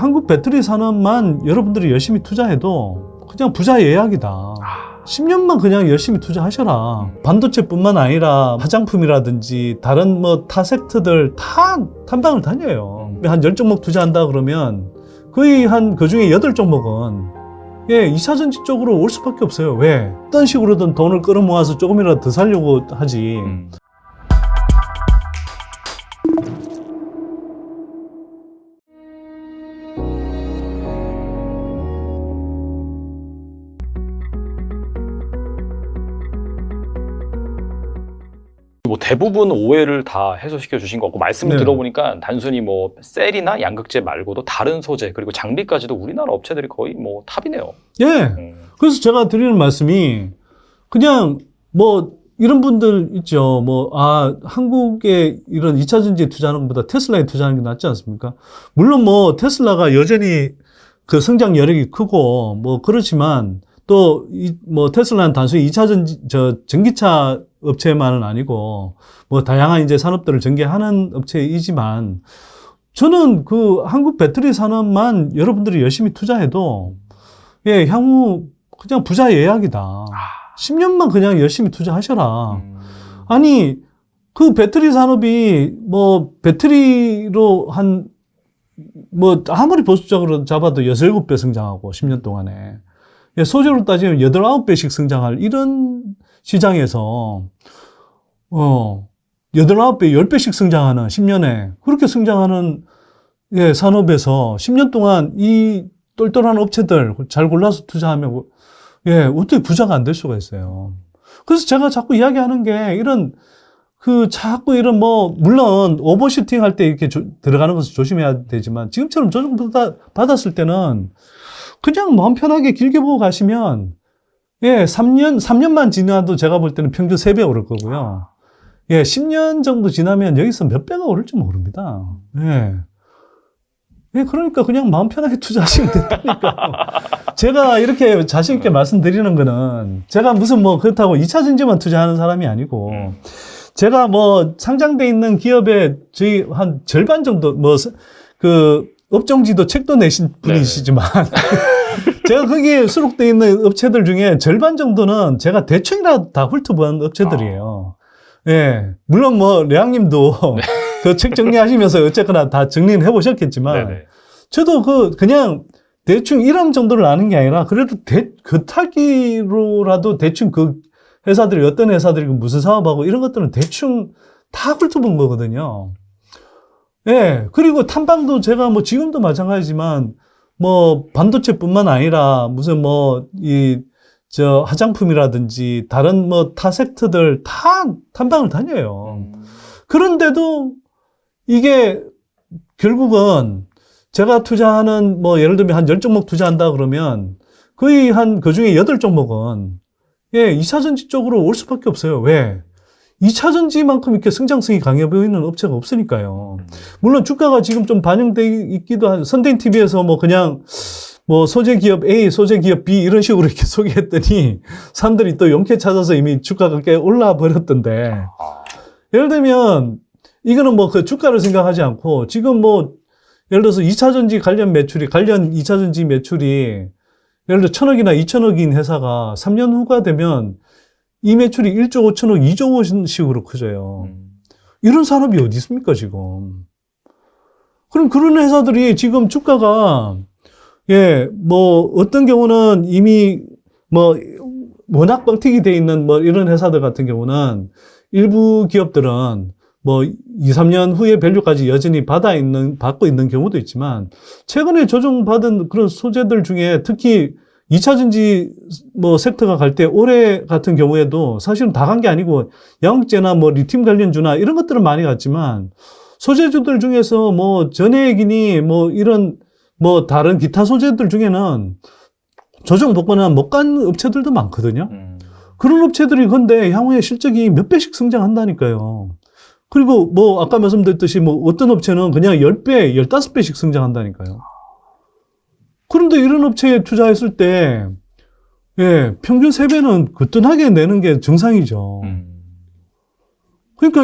한국 배터리 산업만 여러분들이 열심히 투자해도 그냥 부자 예약이다. 10년만 그냥 열심히 투자하셔라. 반도체뿐만 아니라 화장품이라든지 다른 뭐 타 섹터들 다 탐방을 다녀요. 한 10종목 투자한다 그러면 거의 한 그 중에 8종목은 2차전지 쪽으로 올 수밖에 없어요. 왜? 어떤 식으로든 돈을 끌어모아서 조금이라도 더 살려고 하지. 뭐 대부분 오해를 다 해소시켜 주신 것 같고 말씀을 들어보니까 단순히 뭐 셀이나 양극재 말고도 다른 소재 그리고 장비까지도 우리나라 업체들이 거의 뭐 탑이네요. 예. 그래서 제가 드리는 말씀이 그냥 뭐 이런 분들 있죠. 뭐 한국에 이런 2차전지에 투자하는 것보다 테슬라에 투자하는 게 낫지 않습니까? 물론 뭐 테슬라가 여전히 그 성장 여력이 크고 뭐 그렇지만 또 뭐 테슬라는 단순히 2차전지 전기차 업체만은 아니고 뭐 다양한 이제 산업들을 전개하는 업체이지만 저는 그 한국 배터리 산업만 여러분들이 열심히 투자해도 향후 그냥 부자 예약이다. 10년만 그냥 열심히 투자하셔라. 아니 그 배터리 산업이 뭐 배터리로 한 뭐 아무리 보수적으로 잡아도 6, 7배 성장하고 10년 동안에 소재로 따지면 8, 9배씩 성장할 이런 시장에서 8, 9배, 10배씩 성장하는 10년에 그렇게 성장하는 산업에서 10년 동안 이 똘똘한 업체들 잘 골라서 투자하면 어떻게 부자가 안 될 수가 있어요. 그래서 제가 자꾸 이야기하는 게 이런 자꾸 이런 물론 오버슈팅 할 때 이렇게 들어가는 것을 조심해야 되지만 지금처럼 조정 받았을 때는 그냥 마음 편하게 길게 보고 가시면 3년만 지나도 제가 볼 때는 평균 3배 오를 거고요. 10년 정도 지나면 여기서 몇 배가 오를지 모릅니다. 그러니까 그냥 마음 편하게 투자하시면 된다니까. 제가 이렇게 자신있게 말씀드리는 거는 제가 무슨 그렇다고 2차전지만 투자하는 사람이 아니고 제가 상장돼 있는 기업에 저희 한 절반 정도 업종지도 책도 내신 분이시지만 제가 거기에 수록되어 있는 업체들 중에 절반 정도는 제가 대충이라도 다 훑어본 업체들이에요. 물론 래양님도 그 책 정리하시면서 어쨌거나 다 정리는 해보셨겠지만 저도 그냥 대충 이런 정도를 아는 게 아니라 그래도 겉핥기로라도 대충 그 회사들이 어떤 회사들이 무슨 사업하고 이런 것들은 대충 다 훑어본 거거든요. 그리고 탐방도 제가 지금도 마찬가지지만 반도체뿐만 아니라 무슨 화장품이라든지 다른 타 섹터들 다 탐방을 다녀요. 그런데도 이게 결국은 제가 투자하는 예를 들면 한 10종목 투자한다 그러면 거의 한 그 중에 8종목은 2차전지 쪽으로 올 수밖에 없어요. 왜? 2차전지만큼 이렇게 성장성이 강해 보이는 업체가 없으니까요. 물론 주가가 지금 좀 반영돼 있기도 한, 선대인 TV에서 그냥 소재 기업 A, 소재 기업 B 이런 식으로 이렇게 소개했더니 사람들이 또 용케 찾아서 이미 주가가 꽤 올라 버렸던데. 예를 들면 이거는 그 주가를 생각하지 않고 지금 예를 들어서 2차전지 관련 2차전지 매출이 예를 들어 1,000억이나 2,000억인 회사가 3년 후가 되면 이 매출이 1조 5천억, 2조 원씩으로 커져요. 이런 산업이 어디 있습니까, 지금? 그럼 그런 회사들이 지금 주가가, 어떤 경우는 이미 워낙 뻥튀기 돼 있는 이런 회사들 같은 경우는 일부 기업들은 2, 3년 후에 밸류까지 여전히 받고 있는 경우도 있지만 최근에 조정받은 그런 소재들 중에 특히 2차전지 섹터가 갈 때 올해 같은 경우에도 사실은 다 간 게 아니고 양극재나 리튬 관련주나 이런 것들은 많이 갔지만 소재주들 중에서 전해액이니 이런 다른 기타 소재들 중에는 조정 받거나 못 간 업체들도 많거든요. 그런 업체들이 근데 향후에 실적이 몇 배씩 성장한다니까요. 그리고 아까 말씀드렸듯이 어떤 업체는 그냥 10배, 15배씩 성장한다니까요. 그런데 이런 업체에 투자했을 때, 평균 3배는 거뜬하게 내는 게 정상이죠. 그러니까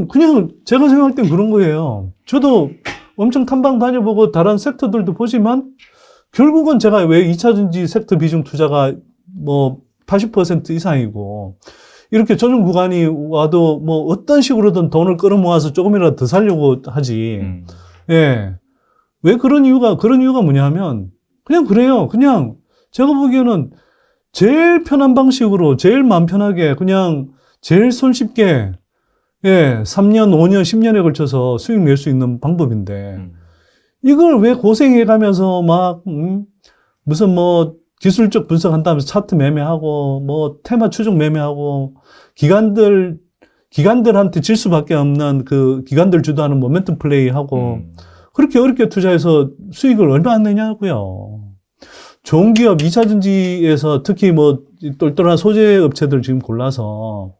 그냥 제가 생각할 땐 그런 거예요. 저도 엄청 탐방 다녀보고 다른 섹터들도 보지만 결국은 제가 왜 2차전지 섹터 비중 투자가 뭐 80% 이상이고 이렇게 조정 구간이 와도 뭐 어떤 식으로든 돈을 끌어모아서 조금이라도 더 살려고 하지. 예. 왜 그런 이유가 뭐냐 하면 그냥 그래요. 그냥 제가 보기에는 제일 편한 방식으로 제일 마음 편하게 그냥 제일 손쉽게 예, 3년, 5년, 10년에 걸쳐서 수익 낼 수 있는 방법인데 이걸 왜 고생해 가면서 막 무슨 뭐 기술적 분석한다면서 차트 매매하고 뭐 테마 추종 매매하고 기관들한테 질 수밖에 없는 그 기관들 주도하는 모멘텀 플레이하고 그렇게 어렵게 투자해서 수익을 얼마 안 내냐고요. 좋은 기업 2차전지에서 특히 뭐 똘똘한 소재 업체들 지금 골라서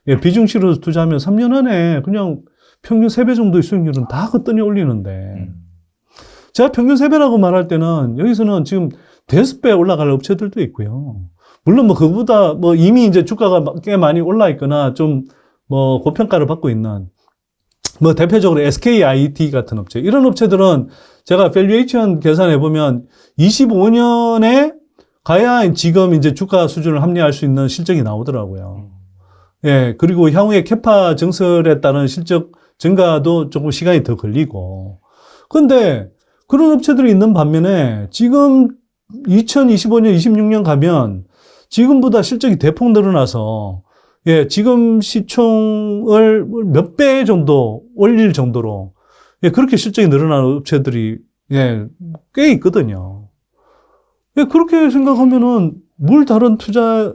예, 비중치로 투자하면 3년 안에 그냥 평균 3배 정도의 수익률은 다 거뜬히 올리는데 제가 평균 3배라고 말할 때는 여기서는 지금 5배 올라갈 업체들도 있고요. 물론 뭐 그거보다 뭐 이미 이제 주가가 꽤 많이 올라 있거나 좀 뭐 고평가를 받고 있는 뭐 대표적으로 SKIT 같은 업체 이런 업체들은 제가 밸류에이션 계산해 보면 25년에 가야 지금 이제 주가 수준을 합리화할 수 있는 실적이 나오더라고요. 예, 그리고 향후에 캐파 증설에 따른 실적 증가도 조금 시간이 더 걸리고. 근데 그런 업체들이 있는 반면에 지금 2025년, 26년 가면 지금보다 실적이 대폭 늘어나서 예, 지금 시총을 몇 배 정도 올릴 정도로 예, 그렇게 실적이 늘어나는 업체들이 예, 꽤 있거든요. 예, 그렇게 생각하면은 뭘 다른 투자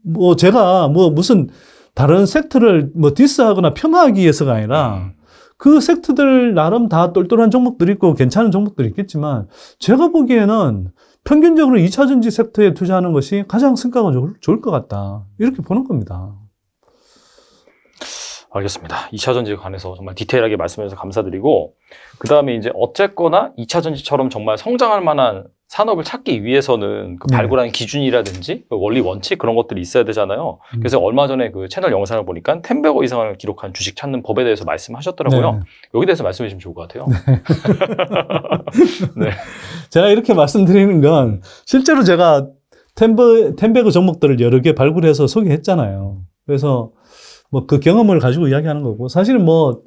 뭐 제가 뭐 무슨 다른 섹터를 뭐 디스하거나 폄하하기 위해서가 아니라 그 섹터들 나름 다 똘똘한 종목들이 있고 괜찮은 종목들이 있겠지만 제가 보기에는 평균적으로 2차전지 섹터에 투자하는 것이 가장 성과가 좋을 것 같다. 이렇게 보는 겁니다. 알겠습니다. 2차전지에 관해서 정말 디테일하게 말씀해 주셔서 감사드리고 그 다음에 이제 어쨌거나 2차전지처럼 정말 성장할 만한 산업을 찾기 위해서는 그 발굴하는 기준이라든지 그 원리 원칙 그런 것들이 있어야 되잖아요. 그래서 얼마 전에 그 채널 영상을 보니까 10배거 이상을 기록한 주식 찾는 법에 대해서 말씀하셨더라고요. 네. 여기 대해서 말씀해 주시면 좋을 것 같아요. 네. 네. 제가 이렇게 말씀드리는 건 실제로 제가 10배거 종목들을 여러 개 발굴해서 소개했잖아요. 그래서 뭐 그 경험을 가지고 이야기하는 거고 사실은 뭐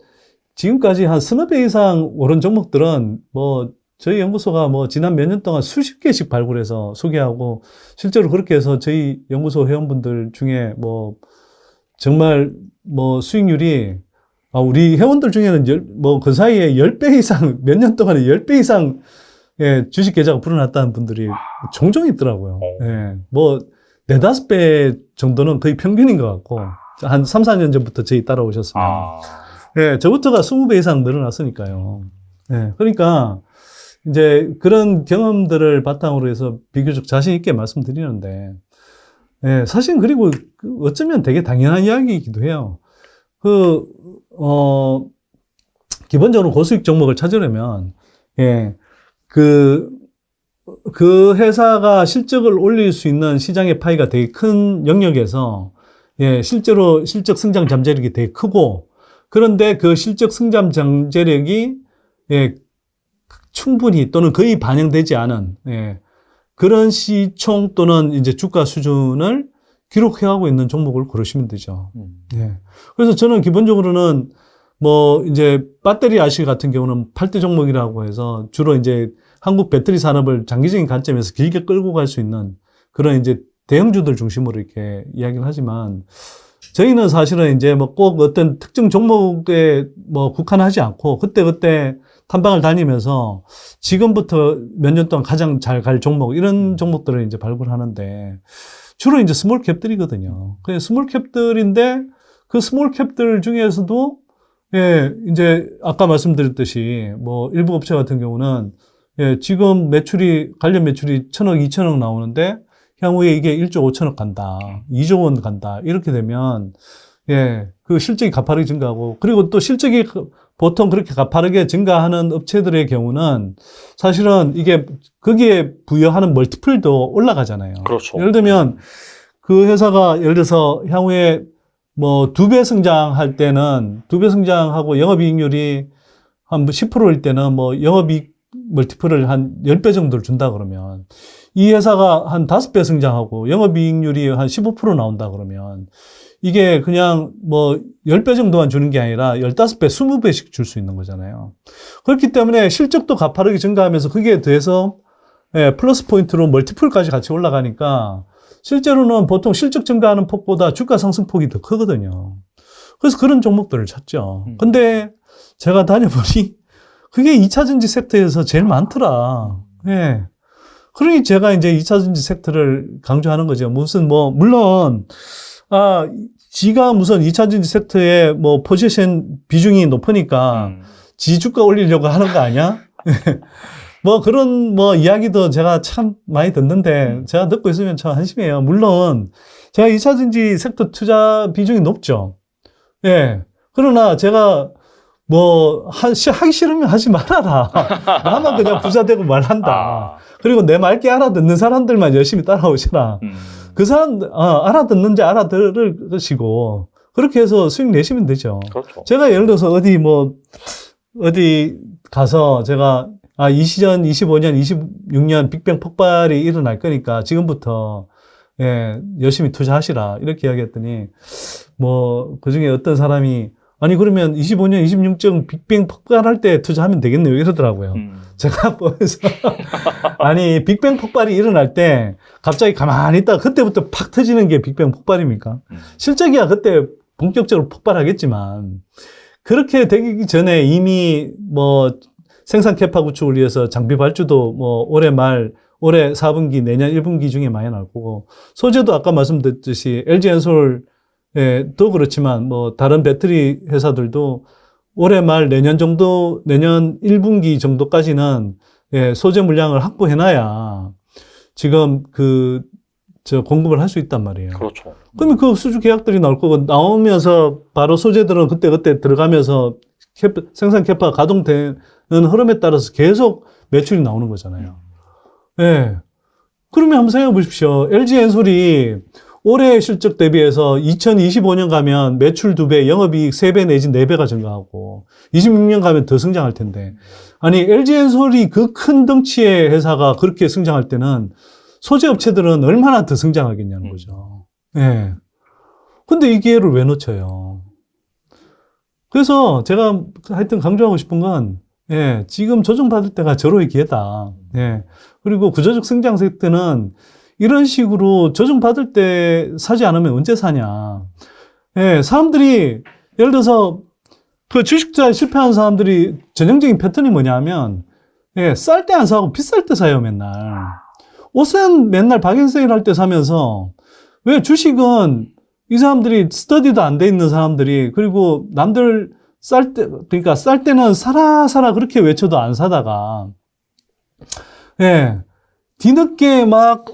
지금까지 한 서너 배 이상 오른 종목들은 뭐 저희 연구소가 뭐 지난 몇 년 동안 수십 개씩 발굴해서 소개하고 실제로 그렇게 해서 저희 연구소 회원분들 중에 뭐 정말 뭐 수익률이 우리 회원들 중에는 뭐 그 사이에 10배 이상 몇 년 동안에 10배 이상 예, 주식 계좌가 불어났다는 분들이 종종 있더라고요. 예, 뭐 4-5배 정도는 거의 평균인 것 같고 한 3-4년 전부터 저희 따라오셨으면 예, 저부터가 20배 이상 늘어났으니까요. 예, 그러니까 이제 그런 경험들을 바탕으로 해서 비교적 자신 있게 말씀드리는데, 예, 사실 그리고 어쩌면 되게 당연한 이야기이기도 해요. 기본적으로 고수익 종목을 찾으려면, 예, 그 회사가 실적을 올릴 수 있는 시장의 파이가 되게 큰 영역에서, 예, 실제로 실적 성장 잠재력이 되게 크고, 그런데 그 실적 성장 잠재력이, 예, 충분히 또는 거의 반영되지 않은 예, 그런 시총 또는 이제 주가 수준을 기록해가고 있는 종목을 고르시면 되죠. 예. 그래서 저는 기본적으로는 뭐 이제 배터리 IC 같은 경우는 8대 종목이라고 해서 주로 이제 한국 배터리 산업을 장기적인 관점에서 길게 끌고 갈 수 있는 그런 이제 대형주들 중심으로 이렇게 이야기를 하지만 저희는 사실은 이제 뭐 꼭 어떤 특정 종목에 뭐 국한하지 않고 그때 탐방을 다니면서 지금부터 몇 년 동안 가장 잘 갈 종목 이런 종목들을 이제 발굴하는데 주로 이제 스몰 캡들이거든요. 그 스몰 캡들인데 그 스몰 캡들 중에서도 예, 이제 아까 말씀드렸듯이 뭐 일부 업체 같은 경우는 예, 지금 관련 매출이 1,000억, 2,000억 나오는데 향후에 이게 1조 5천억 간다, 2조 원 간다 이렇게 되면 예, 그 실적이 가파르게 증가하고 그리고 또 실적이 보통 그렇게 가파르게 증가하는 업체들의 경우는 사실은 이게 거기에 부여하는 멀티플도 올라가잖아요. 그렇죠. 예를 들면 그 회사가 예를 들어서 향후에 뭐 2배 성장할 때는 2배 성장하고 영업이익률이 한 10%일 때는 뭐 영업이익 멀티플을 한 10배 정도를 준다 그러면 이 회사가 한 5배 성장하고 영업이익률이 한 15% 나온다 그러면 이게 그냥 뭐 10배 정도만 주는 게 아니라 15배, 20배씩 줄 수 있는 거잖아요. 그렇기 때문에 실적도 가파르게 증가하면서 거기에 더해서 플러스 포인트로 멀티플까지 같이 올라가니까 실제로는 보통 실적 증가하는 폭보다 주가 상승 폭이 더 크거든요. 그래서 그런 종목들을 찾죠. 근데 제가 다녀보니 그게 2차전지 섹터에서 제일 많더라. 예. 그러니 제가 이제 2차전지 섹터를 강조하는 거죠. 무슨 뭐, 물론, 지가 무슨 2차전지 섹터에 뭐 포지션 비중이 높으니까 지 주가 올리려고 하는 거 아니야? 뭐 그런 뭐 이야기도 제가 참 많이 듣는데 제가 듣고 있으면 참 한심해요. 물론 제가 2차전지 섹터 투자 비중이 높죠. 예. 그러나 제가 뭐 하기 싫으면 하지 말아라. 나만 그냥 부자 되고 말한다. 그리고 내 말 게 알아듣는 사람들만 열심히 따라오시라. 그 사람 알아듣는지 알아들을 것이고 그렇게 해서 수익 내시면 되죠. 그렇죠. 제가 예를 들어서 어디 가서 제가 이 시전 25년, 26년 빅뱅 폭발이 일어날 거니까 지금부터 열심히 투자하시라 이렇게 이야기했더니 뭐 그중에 어떤 사람이 아니 그러면 25년, 26년 빅뱅 폭발할 때 투자하면 되겠네요 이러더라고요. 제가 보면서 아니 빅뱅 폭발이 일어날 때 갑자기 가만히 있다가 그때부터 팍 터지는 게 빅뱅 폭발입니까? 실적이야 그때 본격적으로 폭발하겠지만 그렇게 되기 전에 이미 뭐 생산 캐파 구축을 위해서 장비 발주도 뭐 올해 4분기, 내년 1분기 중에 많이 나올 거고 소재도 아까 말씀드렸듯이 LG엔솔 또 그렇지만 뭐 다른 배터리 회사들도 올해 말 내년 1분기 정도까지는 소재 물량을 확보해놔야 지금 공급을 할 수 있단 말이에요. 그렇죠. 그러면 그 수주 계약들이 나올 거고 나오면서 바로 소재들은 그때 들어가면서 생산 캐파 가동되는 흐름에 따라서 계속 매출이 나오는 거잖아요. 예. 그러면 한번 생각해 보십시오. LG엔솔이 올해 실적 대비해서 2025년 가면 매출 2배, 영업이익 3배 내지 4배가 증가하고 26년 가면 더 성장할 텐데 아니 LG엔솔이 그 큰 덩치의 회사가 그렇게 성장할 때는 소재 업체들은 얼마나 더 성장하겠냐는 거죠. 예. 근데 이 기회를 왜 놓쳐요? 그래서 제가 하여튼 강조하고 싶은 건 지금 조정받을 때가 절호의 기회다. 그리고 구조적 성장 섹터는 이런 식으로 조정받을 때 사지 않으면 언제 사냐. 사람들이, 예를 들어서, 그 주식 투자에 실패하는 사람들이 전형적인 패턴이 뭐냐면, 쌀 때 안 사고 비쌀 때 사요, 맨날. 옷은 맨날 박앤세일 할 때 사면서, 왜 주식은 이 사람들이 스터디도 안 돼 있는 사람들이, 그리고 남들 그러니까 쌀 때는 사라 그렇게 외쳐도 안 사다가, 뒤늦게 막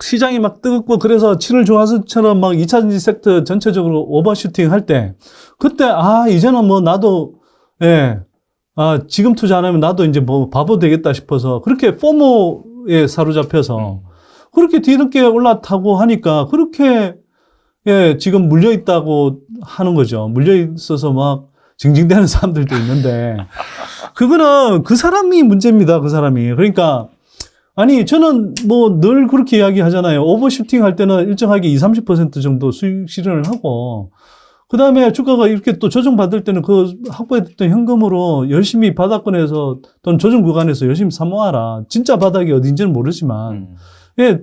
시장이 막 뜨겁고 그래서 7월 조화수처럼 막 2차전지 섹터 전체적으로 오버슈팅 할 때 그때 이제는 뭐 나도 지금 투자 안 하면 나도 이제 뭐 바보 되겠다 싶어서 그렇게 포모에 사로잡혀서 그렇게 뒤늦게 올라타고 하니까 그렇게 지금 물려 있다고 하는 거죠. 물려 있어서 막 징징대는 사람들도 있는데 그거는 그 사람이 문제입니다. 그 사람이. 그러니까 아니, 저는 뭐 늘 그렇게 이야기하잖아요. 오버슈팅 할 때는 일정하게 20, 30% 정도 수익 실현을 하고, 그 다음에 주가가 이렇게 또 조정받을 때는 그 확보했던 현금으로 열심히 바닥권에서 또는 조정 구간에서 열심히 사모아라. 진짜 바닥이 어딘지는 모르지만,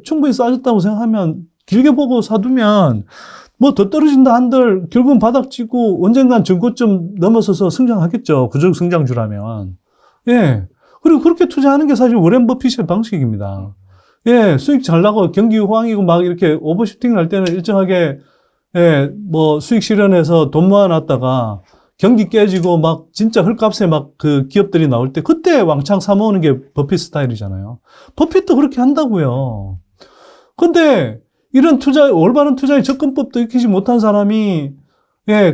충분히 싸졌다고 생각하면 길게 보고 사두면 뭐 더 떨어진다 한들 결국은 바닥 찍고 언젠간 전고점 넘어서서 성장하겠죠. 구조적 성장주라면. 그리고 그렇게 투자하는 게 사실 워렌 버핏의 방식입니다. 수익 잘 나고 경기 호황이고 막 이렇게 오버슈팅을 할 때는 일정하게 뭐 수익 실현해서 돈 모아놨다가 경기 깨지고 막 진짜 헐값에 막 그 기업들이 나올 때 그때 왕창 사모으는 게 버핏 스타일이잖아요. 버핏도 그렇게 한다고요. 근데 이런 올바른 투자의 접근법도 익히지 못한 사람이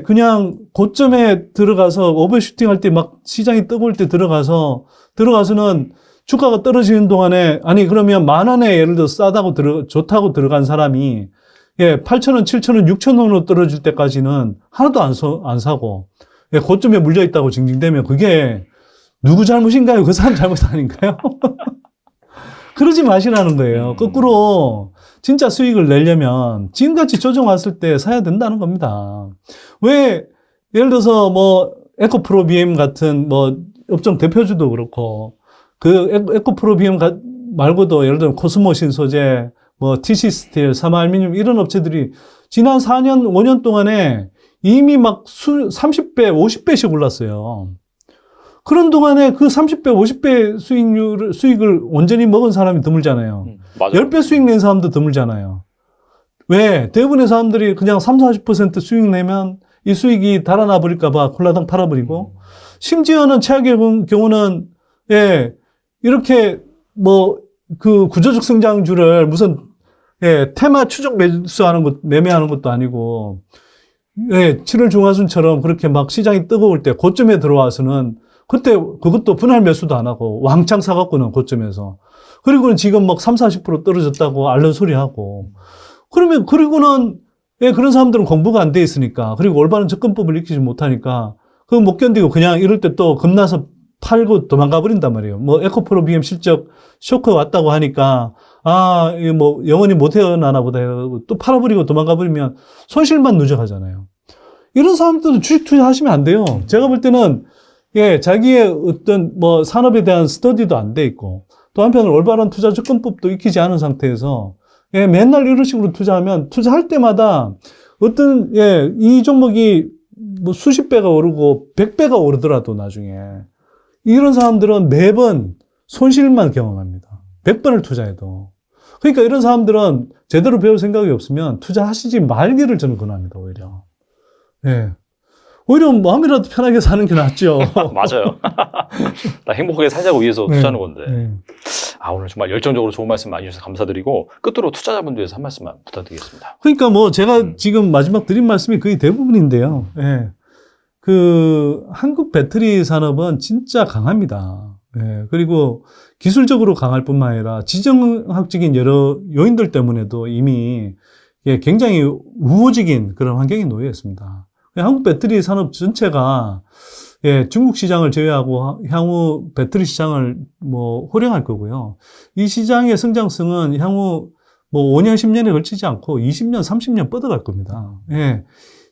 그냥 고점에 들어가서 오버슈팅 할 때 막 시장이 뜨거울 때 들어가서는 주가가 떨어지는 동안에 아니 그러면 10,000원에 예를 들어 좋다고 들어간 사람이 8,000원, 7,000원, 6,000원으로 떨어질 때까지는 하나도 안 사고 고점에 물려 있다고 징징대면 그게 누구 잘못인가요? 그 사람 잘못 아닌가요? 그러지 마시라는 거예요. 거꾸로 진짜 수익을 내려면 지금같이 조정 왔을 때 사야 된다는 겁니다. 왜 예를 들어서 뭐 에코프로 BM 같은 뭐 업종 대표주도 그렇고 그 에코프로 BM 말고도 예를 들면 코스모 신소재, 뭐 TC 스틸, 삼화알미늄 이런 업체들이 지난 4년, 5년 동안에 이미 막 30배, 50배씩 올랐어요. 그런 동안에 그 30배, 50배 수익을 온전히 먹은 사람이 드물잖아요. 맞아요. 10배 수익 낸 사람도 드물잖아요. 왜? 대부분의 사람들이 그냥 30, 40% 수익 내면 이 수익이 달아나 버릴까봐 콜라당 팔아버리고, 심지어는 최악의 경우는, 예, 이렇게 뭐, 그 구조적 성장주를 무슨, 예, 테마 추적 매매하는 것도 아니고, 예, 7월 중하순처럼 그렇게 막 시장이 뜨거울 때 고점에 들어와서는 그때 그것도 분할 매수도 안 하고 왕창 사갖고는 고점에서. 그리고는 지금 막 30, 40% 떨어졌다고 앓는 소리 하고. 그리고는, 예, 그런 사람들은 공부가 안 돼 있으니까. 그리고 올바른 접근법을 익히지 못하니까. 그거 못 견디고 그냥 이럴 때 또 겁나서 팔고 도망가 버린단 말이에요. 뭐 에코프로 BM 실적 쇼크 왔다고 하니까 아, 이거 뭐 영원히 못 헤어나나 보다 해가지고 또 팔아버리고 도망가 버리면 손실만 누적하잖아요. 이런 사람들은 주식 투자하시면 안 돼요. 제가 볼 때는 예, 자기의 어떤 뭐 산업에 대한 스터디도 안 돼 있고 또 한편으로 올바른 투자 접근법도 익히지 않은 상태에서 예, 맨날 이런 식으로 투자하면 투자할 때마다 어떤 예, 이 종목이 뭐 수십 배가 오르고 100배가 오르더라도 나중에 이런 사람들은 매번 손실만 경험합니다. 100번을 투자해도. 그러니까 이런 사람들은 제대로 배울 생각이 없으면 투자하시지 말기를 저는 권합니다, 오히려. 예. 오히려 마음이라도 편하게 사는 게 낫죠. 맞아요. 나 행복하게 살자고 위해서 네. 투자하는 건데. 네. 아, 오늘 정말 열정적으로 좋은 말씀 많이 주셔서 감사드리고, 끝으로 투자자분들 위해서 한 말씀만 부탁드리겠습니다. 그러니까 뭐 제가 지금 마지막 드린 말씀이 거의 대부분인데요. 예. 그 한국 배터리 산업은 진짜 강합니다. 예. 그리고 기술적으로 강할 뿐만 아니라 지정학적인 여러 요인들 때문에도 이미 예, 굉장히 우호적인 그런 환경에 놓여 있습니다. 한국 배터리 산업 전체가 예, 중국 시장을 제외하고 향후 배터리 시장을 뭐 호령할 거고요. 이 시장의 성장성은 향후 뭐 5년, 10년에 걸치지 않고 20년, 30년 뻗어갈 겁니다. 예.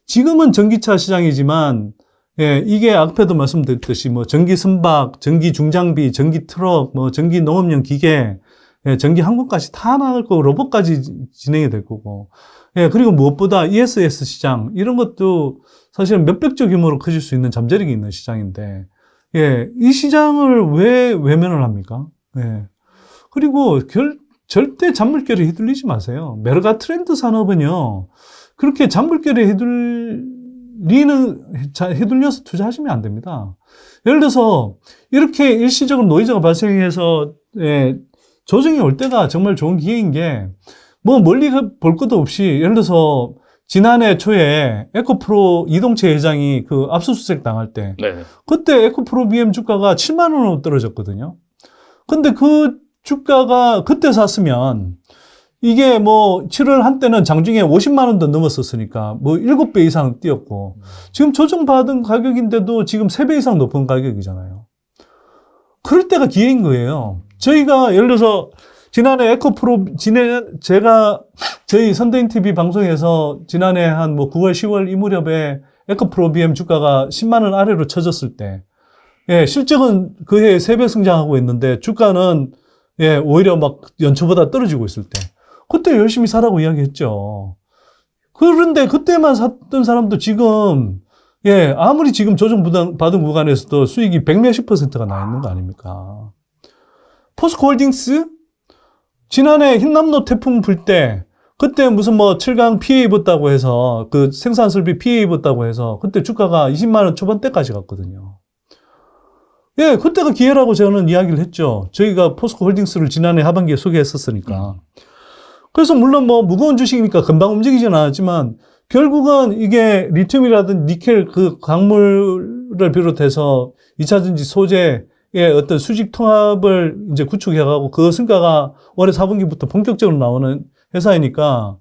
지금은 전기차 시장이지만 예, 이게 앞에도 말씀드렸듯이 뭐 전기 선박, 전기 중장비, 전기 트럭, 뭐 전기 농업용 기계, 예, 전기 항공까지 다 나갈 거고 로봇까지 진행이 될 거고. 예, 그리고 무엇보다 ESS 시장 이런 것도 사실은 몇백조 규모로 커질 수 있는 잠재력이 있는 시장인데, 예, 이 시장을 왜 외면을 합니까? 예. 그리고 절대 잔물결에 휘둘리지 마세요. 메가 트렌드 산업은요, 그렇게 잔물결에 휘둘려서 투자하시면 안 됩니다. 예를 들어서, 이렇게 일시적으로 노이즈가 발생해서, 예, 조정이 올 때가 정말 좋은 기회인 게, 뭐 멀리 볼 것도 없이, 예를 들어서, 지난해 초에 에코프로 이동채 회장이 그 압수수색 당할 때, 네. 그때 에코프로 BM 주가가 7만 원으로 떨어졌거든요. 근데 그 주가가 그때 샀으면, 이게 뭐 7월 한때는 장중에 50만 원도 넘었었으니까 뭐 7배 이상 뛰었고, 지금 조정받은 가격인데도 지금 3배 이상 높은 가격이잖아요. 그럴 때가 기회인 거예요. 저희가 예를 들어서 지난해 에코프로, 제가 저희 선대인 TV 방송에서 지난해 한 뭐 9월, 10월 이 무렵에 에코프로 BM 주가가 10만 원 아래로 쳐졌을 때, 예, 실적은 그 해에 3배 성장하고 있는데 주가는 예, 오히려 막 연초보다 떨어지고 있을 때, 그때 열심히 사라고 이야기했죠. 그런데 그때만 샀던 사람도 지금, 예, 아무리 지금 조정받은 구간에서도 수익이 100몇십 %가 나 있는 거 아닙니까? 포스코홀딩스? 지난해 흰남노 태풍 불 때, 그때 무슨 뭐 7강 피해 입었다고 해서, 그 생산설비 피해 입었다고 해서, 그때 주가가 20만 원 초반대까지 갔거든요. 예, 그때가 기회라고 저는 이야기를 했죠. 저희가 포스코홀딩스를 지난해 하반기에 소개했었으니까. 그래서 물론 뭐 무거운 주식이니까 금방 움직이지는 않았지만, 결국은 이게 리튬이라든 니켈 그 광물을 비롯해서 2차전지 소재, 예, 어떤 수직 통합을 이제 구축해가고 그 성과가 올해 4분기부터 본격적으로 나오는 회사이니까,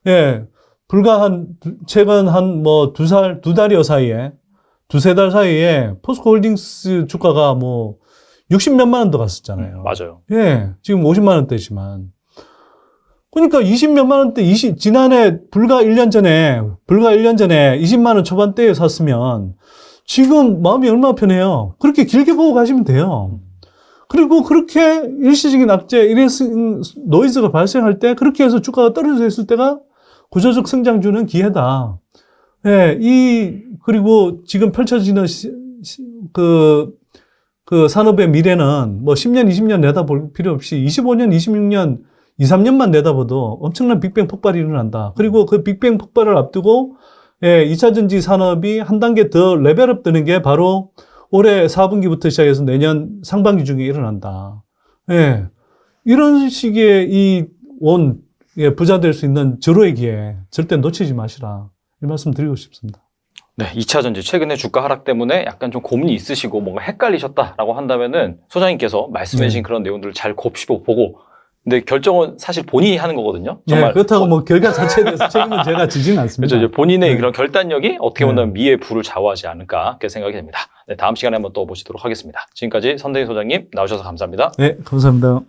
예, 불과 최근 두 달여 사이에, 두세 달 사이에 포스코 홀딩스 주가가 뭐 60몇만 원도 갔었잖아요. 맞아요. 예, 지금 50만 원대지만. 그러니까 20몇만 원대, 지난해 불과 1년 전에 20만 원 초반대에 샀으면 지금 마음이 얼마나 편해요. 그렇게 길게 보고 가시면 돼요. 그리고 그렇게 일시적인 악재, 노이즈가 발생할 때 그렇게 해서 주가가 떨어져 있을 때가 구조적 성장주는 기회다. 예, 그리고 지금 펼쳐지는 그 산업의 미래는 뭐 10년, 20년 내다볼 필요 없이 25년, 26년, 2, 3년만 내다봐도 엄청난 빅뱅 폭발이 일어난다. 그리고 그 빅뱅 폭발을 앞두고, 예, 2차 전지 산업이 한 단계 더 레벨업 되는 게 바로 올해 4분기부터 시작해서 내년 상반기 중에 일어난다. 예. 이런 식의 부자 될 수 있는 절호의 기회 절대 놓치지 마시라. 이 말씀 드리고 싶습니다. 네, 2차 전지 최근에 주가 하락 때문에 약간 좀 고민이 있으시고 뭔가 헷갈리셨다라고 한다면은 소장님께서 말씀해 주신 그런 내용들을 잘 곱씹어보고 근데 결정은 사실 본인이 하는 거거든요. 정말 예, 그렇다고 뭐 결과 자체에 대해서 책임은 제가 지지는 않습니다. 그렇죠. 이제 본인의 네. 그런 결단력이 어떻게 보면 미의 불을 좌우하지 않을까 그렇게 생각이 됩니다. 네, 다음 시간에 한번 또 보시도록 하겠습니다. 지금까지 선대인 소장님 나오셔서 감사합니다. 네, 감사합니다.